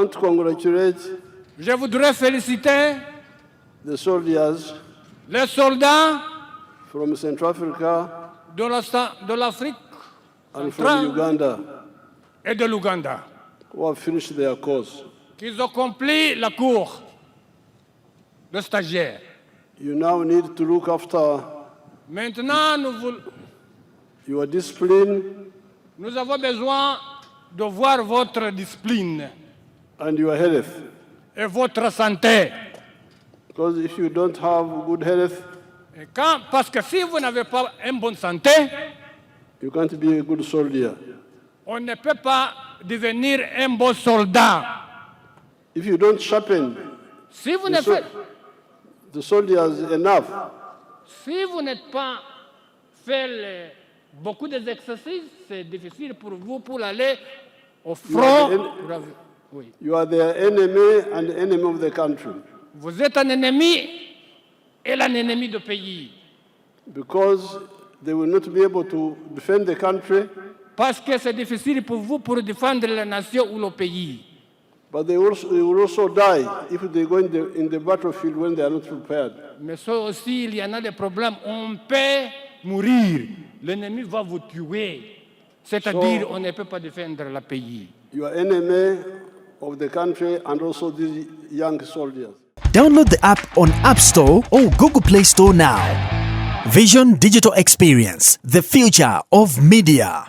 want to congratulate Je voudrais féliciter the soldiers les soldats from Central Africa de l'Afrique and from centrale Uganda et de l'Ouganda who have finished their course. qui ont accompli la cour de stagiaire. You now need to look after Maintenant, your discipline nous avons besoin de voir votre discipline and your health. et votre santé. Because if you don't have good health, Parce que si vous n'avez pas une bonne santé, you can't be a good soldier. on ne peut pas devenir un bon soldat. If you don't sharpen Si vous ne faites, the soldiers enough, si vous n'êtes pas fait beaucoup d'exercices, c'est difficile pour vous pour aller au front. Oui. you are their enemy and the enemy of the country. Vous êtes un ennemi et un ennemi du pays. Because they will not be able to defend the country, Parce que c'est difficile pour vous pour défendre la nation ou le pays. but they will also die if they go in the battlefield when they are not prepared. Mais ça aussi, il y en a des problèmes. On peut mourir. L'ennemi va vous tuer. C'est-à-dire, on ne peut pas défendre le pays. You are enemy of the country and also these young soldiers. Download the app on App Store or Google Play Store now. Vision Digital Experience, the future of media.